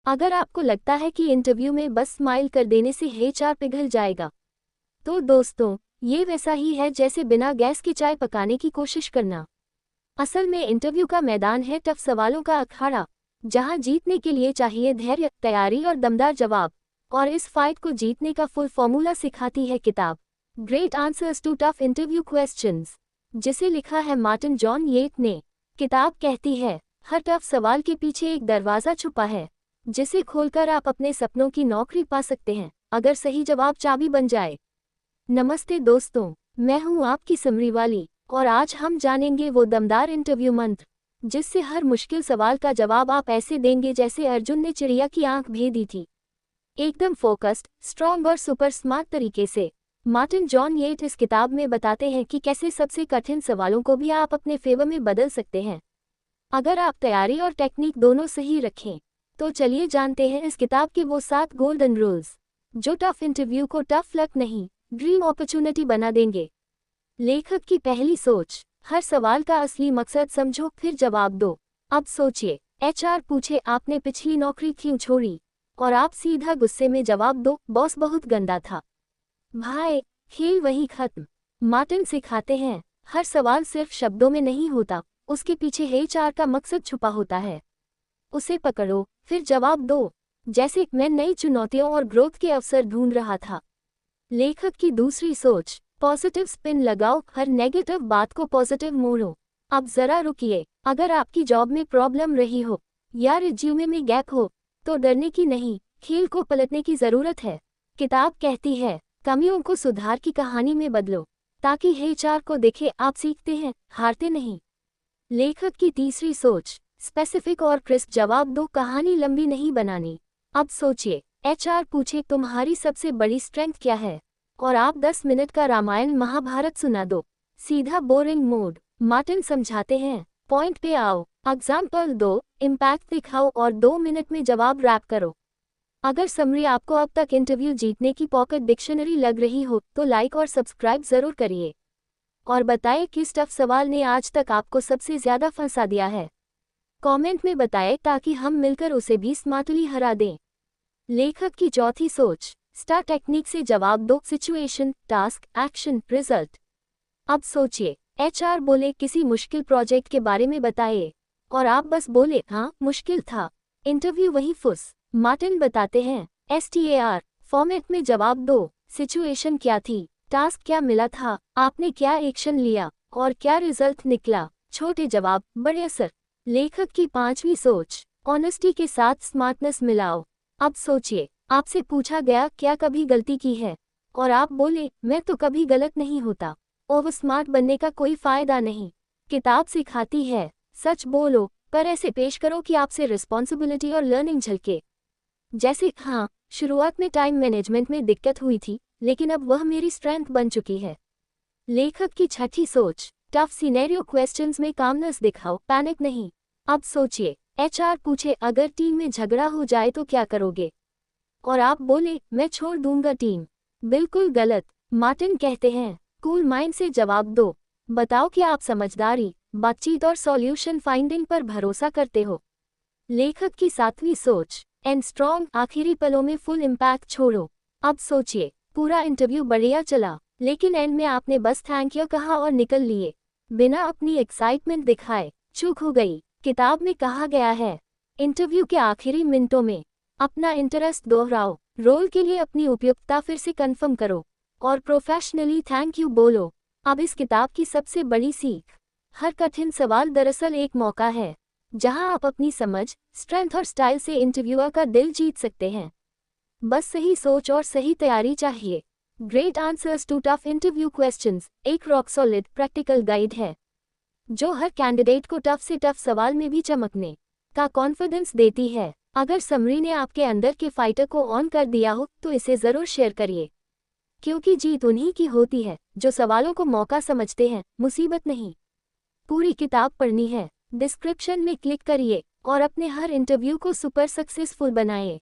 अगर आपको लगता है कि इंटरव्यू में बस स्माइल कर देने से एचआर पिघल जाएगा, तो दोस्तों ये वैसा ही है जैसे बिना गैस की चाय पकाने की कोशिश करना। असल में इंटरव्यू का मैदान है टफ सवालों का अखाड़ा, जहां जीतने के लिए चाहिए धैर्य, तैयारी और दमदार जवाब। और इस फाइट को जीतने का फुल फॉर्मूला सिखाती है किताब great answers to tough interview questions, जिसे लिखा है मार्टिन जॉन येट ने। किताब कहती है, हर टफ सवाल के पीछे एक दरवाज़ा छुपा है, जिसे खोलकर आप अपने सपनों की नौकरी पा सकते हैं, अगर सही जवाब चाबी बन जाए। नमस्ते दोस्तों, मैं हूं आपकी समरी वाली, और आज हम जानेंगे वो दमदार इंटरव्यू मंत्र, जिससे हर मुश्किल सवाल का जवाब आप ऐसे देंगे जैसे अर्जुन ने चिड़िया की आंख भेदी थी। एकदम फोकस्ड, स्ट्रॉन्ग और सुपर स्मार्ट तरीके से। मार्टिन जॉन येट इस किताब में बताते हैं कि कैसे सबसे कठिन सवालों को भी आप अपने फेवर में बदल सकते हैं, अगर आप तैयारी और टेक्निक दोनों सही रखें। तो चलिए जानते हैं इस किताब के वो 7 गोल्डन रूल्स, जो टफ इंटरव्यू को टफ लक नहीं, ड्रीम अपॉर्चुनिटी बना देंगे। लेखक की पहली सोच, हर सवाल का असली मकसद समझो फिर जवाब दो। अब सोचिए, एचआर पूछे आपने पिछली नौकरी क्यों छोड़ी, और आप सीधा गुस्से में जवाब दो, बॉस बहुत गंदा था। भाई, खेल वही खत्म। मार्टिन सिखाते हैं, हर सवाल सिर्फ शब्दों में नहीं होता, उसके पीछे एचआर का मकसद छुपा होता है। उसे पकड़ो फिर जवाब दो, जैसे मैं नई चुनौतियों और ग्रोथ के अवसर ढूंढ रहा था। लेखक की दूसरी सोच, पॉजिटिव स्पिन लगाओ, हर नेगेटिव बात को पॉजिटिव मोड़ो। अब जरा रुकिए, अगर आपकी जॉब में प्रॉब्लम रही हो या रिज्यूमे में गैप हो, तो डरने की नहीं, खेल को पलटने की जरूरत है। किताब कहती है, कमियों को सुधार की कहानी में बदलो, ताकि एचआर को दिखे आप सीखते हैं, हारते नहीं। लेखक की तीसरी सोच, स्पेसिफिक और क्रिस्प जवाब दो, कहानी लंबी नहीं बनानी। अब सोचिए, एचआर पूछे तुम्हारी सबसे बड़ी स्ट्रेंथ क्या है, और आप 10 मिनट का रामायण महाभारत सुना दो, सीधा बोरिंग मोड। मार्टिन समझाते हैं, पॉइंट पे आओ, एग्जाम्पल दो, इम्पैक्ट दिखाओ और 2 मिनट में जवाब रैप करो। अगर समरी आपको अब तक इंटरव्यू जीतने की पॉकेट डिक्शनरी लग रही हो, तो लाइक और सब्सक्राइब जरूर करिए, और बताएं किस टफ सवाल ने आज तक आपको सबसे ज्यादा फंसा दिया है। कमेंट में बताएं ताकि हम मिलकर उसे भी स्मार्टली हरा दें। लेखक की चौथी सोच, स्टार टेक्निक से जवाब दो, सिचुएशन, टास्क, एक्शन, रिजल्ट। अब सोचिए, एचआर बोले किसी मुश्किल प्रोजेक्ट के बारे में बताइए, और आप बस बोले हाँ मुश्किल था। इंटरव्यू वही फुस। मार्टिन बताते हैं, STAR फॉर्मेट में जवाब दो, सिचुएशन क्या थी, टास्क क्या मिला था, आपने क्या एक्शन लिया, और क्या रिजल्ट निकला। छोटे जवाब, बड़े असर। लेखक की पांचवी सोच, ऑनेस्टी के साथ स्मार्टनेस मिलाओ। अब सोचिए, आपसे पूछा गया क्या कभी गलती की है, और आप बोले मैं तो कभी गलत नहीं होता। ओवर स्मार्ट बनने का कोई फायदा नहीं। किताब सिखाती है, सच बोलो, पर ऐसे पेश करो कि आपसे रिस्पॉन्सिबिलिटी और लर्निंग झलके। जैसे हाँ, शुरुआत में टाइम मैनेजमेंट में दिक्कत हुई थी, लेकिन अब वह मेरी स्ट्रेंथ बन चुकी है। लेखक की छठी सोच, टफ सिनेरियो क्वेश्चंस में कामनेस दिखाओ, पैनिक नहीं। अब सोचिए, एचआर पूछे अगर टीम में झगड़ा हो जाए तो क्या करोगे, और आप बोले मैं छोड़ दूंगा टीम। बिल्कुल गलत। मार्टिन कहते हैं, कूल माइंड से जवाब दो, बताओ कि आप समझदारी, बातचीत और सॉल्यूशन फाइंडिंग पर भरोसा करते हो। लेखक की सातवीं सोच, एंड स्ट्रॉन्ग, आखिरी पलों में फुल इम्पैक्ट छोड़ो। अब सोचिए, पूरा इंटरव्यू बढ़िया चला, लेकिन एंड में आपने बस थैंक यू कहा और निकल लिए, बिना अपनी एक्साइटमेंट दिखाए। चूक हो गई। किताब में कहा गया है, इंटरव्यू के आखिरी मिनटों में अपना इंटरेस्ट दोहराओ, रोल के लिए अपनी उपयुक्तता फिर से कंफर्म करो, और प्रोफेशनली थैंक यू बोलो। अब इस किताब की सबसे बड़ी सीख, हर कठिन सवाल दरअसल एक मौका है, जहां आप अपनी समझ, स्ट्रेंथ और स्टाइल से इंटरव्यूअर का दिल जीत सकते हैं। बस सही सोच और सही तैयारी चाहिए। Great answers to tough interview questions एक रॉक सॉलिड प्रैक्टिकल गाइड है, जो हर कैंडिडेट को टफ से टफ सवाल में भी चमकने का कॉन्फिडेंस देती है। अगर समरी ने आपके अंदर के फाइटर को ऑन कर दिया हो, तो इसे जरूर शेयर करिए, क्योंकि जीत उन्हीं की होती है जो सवालों को मौका समझते हैं, मुसीबत नहीं। पूरी किताब पढ़नी है, डिस्क्रिप्शन में क्लिक करिए और अपने हर इंटरव्यू को सुपर सक्सेसफुल बनाइए।